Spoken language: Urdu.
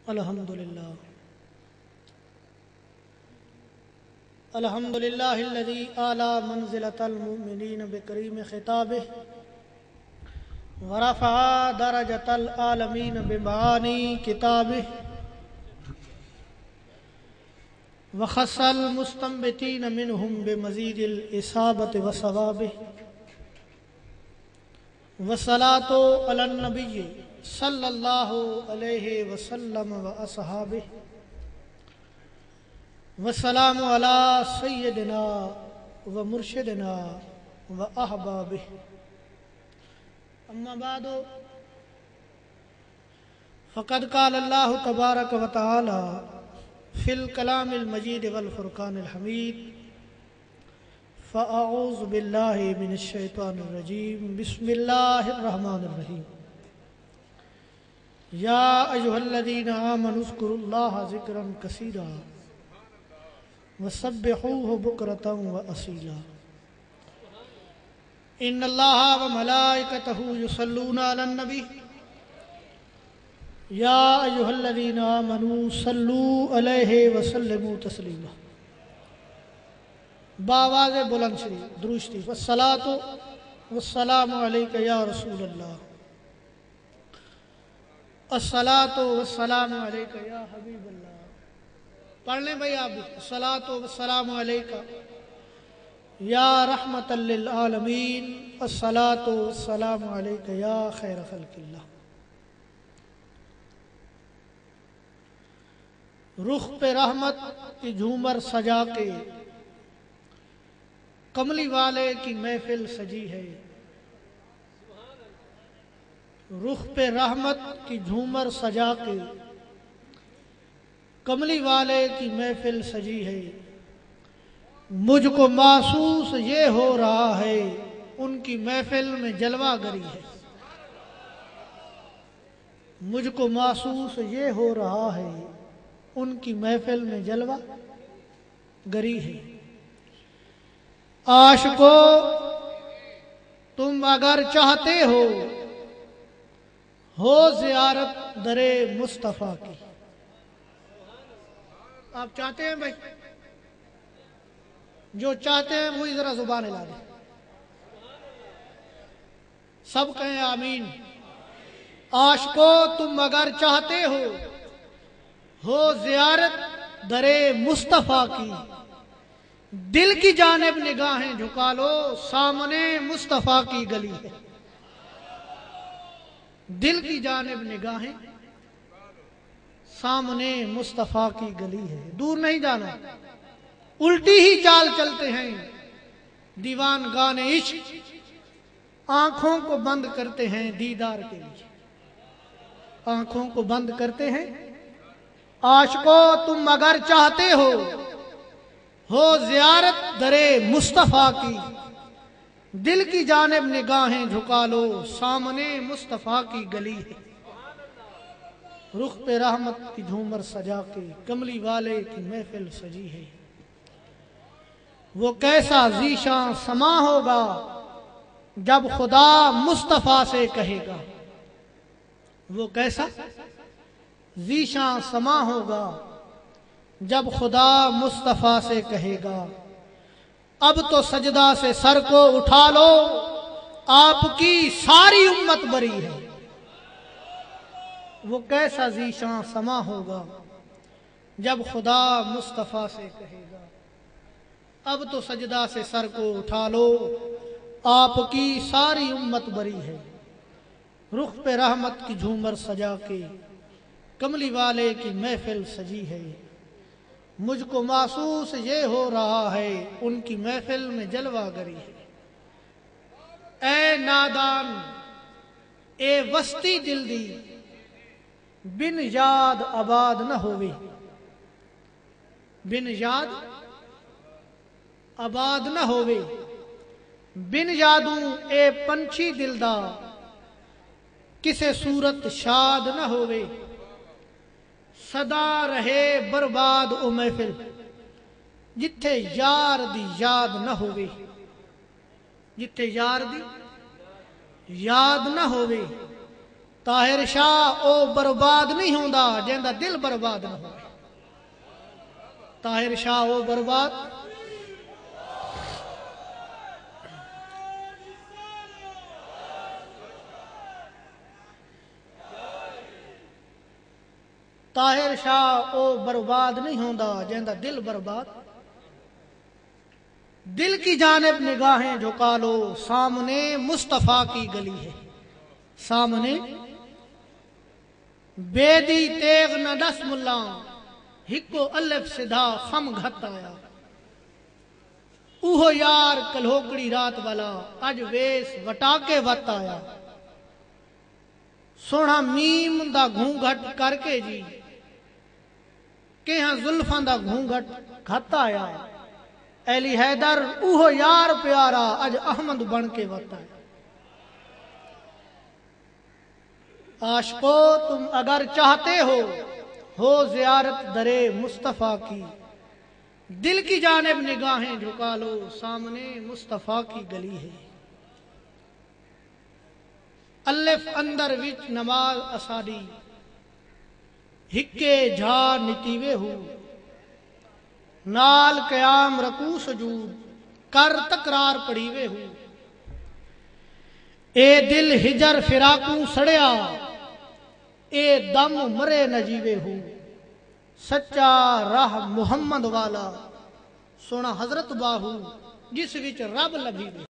الحمدللہ الحمدللہ الذی اعلی منزلۃ المؤمنین بکریم خطابہ ورفع درجۃ العالمین بمعانی کتابہ وخص المستنبتین منہم بمزید الاصابۃ وثوابہ والصلاۃ علی النبی صلی اللہ علیہ وسلم واصحابہ والسلام علی سیدنا و مرشدنا و احبابہ اما بعد فقد قال اللہ تبارک و تعالی فی الکلام المجید والفرقان الحمید فاعوذ باللہ من الشیطان الرجیم بسم اللہ الرحمن الرحیم یا ایھا الذین آمنوا اذکروا اللہ ذکرا کثیرا وسبحوہ بکرۃ واصیلا ان اللہ وملائکتہ یصلون علی النبی یا ایھا الذین آمنوا صلوا علیہ وسلموا تسلیما بآواز بلند شریف درود شریف والصلاۃ والسلام علیک یا رسول اللہ الصلاۃ والسلام علیک یا حبیب اللہ پڑھ لیں بھائی آپ بھی الصلاۃ والسلام علیک یا رحمت للعالمین الصلاۃ والسلام علیک یا خیر خلق اللہ رخ پہ رحمت کی جھومر سجا کے کملی والے کی محفل سجی ہے رخ پہ رحمت کی جھومر سجا کے کملی والے کی محفل سجی ہے مجھ کو محسوس یہ ہو رہا ہے ان کی محفل میں جلوہ گری ہے مجھ کو محسوس یہ ہو رہا ہے ان کی محفل میں جلوہ گری ہے عاشقو تم اگر چاہتے ہو زیارت در مصطفیٰ کی آپ چاہتے ہیں بھائی جو چاہتے ہیں وہی ذرا زبان ہلا دیں سب کہیں آمین عاشقو تم اگر چاہتے ہو زیارت در مصطفیٰ کی دل کی جانب نگاہیں جھکا لو سامنے مصطفیٰ کی گلی ہے دل کی جانب نگاہیں سامنے مصطفیٰ کی گلی ہے دور نہیں جانا الٹی ہی چال چلتے ہیں دیوان گان عشق آنکھوں کو بند کرتے ہیں دیدار کے لیے آنکھوں کو بند کرتے ہیں عاشقو تم اگر چاہتے ہو زیارت در مصطفیٰ کی دل کی جانب نگاہیں جھکا لو سامنے مصطفیٰ کی گلی ہے رخ پہ رحمت کی جھومر سجا کے کملی والے کی محفل سجی ہے وہ کیسا ذیشاں سما ہوگا جب خدا مصطفیٰ سے کہے گا وہ کیسا ذیشاں سما ہوگا جب خدا مصطفیٰ سے کہے گا اب تو سجدہ سے سر کو اٹھا لو آپ کی ساری امت بری ہے وہ کیسا ذیشاں سما ہوگا جب خدا مصطفیٰ سے کہے گا اب تو سجدہ سے سر کو اٹھا لو آپ کی ساری امت بری ہے رخ پہ رحمت کی جھومر سجا کے کملی والے کی محفل سجی ہے مجھ کو محسوس یہ ہو رہا ہے ان کی محفل میں جلوہ گری ہے اے نادان اے وسطی دل دی بن یاد آباد نہ ہووے بن یاد آباد نہ ہووے بن یادوں اے پنچھی دل دا کسے صورت شاد نہ ہووے صدا رہے برباد او محفل جتھے یار دی یاد نہ ہووے جتھے یار دی یاد نہ ہووے طاہر شاہ او برباد نہیں ہوندا جیندا دل برباد نہ ہوئے. طاہر شاہ او برباد طاہر شاہ او برباد نہیں ہوندا جیندا دل برباد. دل کی جانب نگاہیں جھکا لو سامنے مصطفیٰ کی گلی ہے. سامنے بیدی تیغ نہ دس ملاں ہکو الف سدھا خم گھت آیا. اوہو یار کلہوکڑی رات والا اج ویس وٹا کے وت آیا. سونا میم دا گھونگھٹ کر کے جی کہ ہاں زلفاں دا گھونگھٹ گھت آیا. علی حیدر اوہو یار پیارا اج احمد بن کے وت آیا. عاشقو تم اگر چاہتے ہو زیارت درے مصطفیٰ کی. دل کی جانب نگاہیں جھکا لو سامنے مصطفیٰ کی گلی ہے. الف اندر وچ نماز اساڈی ہکے جھا نتیوے ہو. نال قیام رکوع سجود کر تکرار پڑھیوے ہو. اے دل ہجر فراقوں سڑیا اے دم مرے نجیوے ہو. سچا راہ محمد والا سونا حضرت باہو جس وچ رب لبھی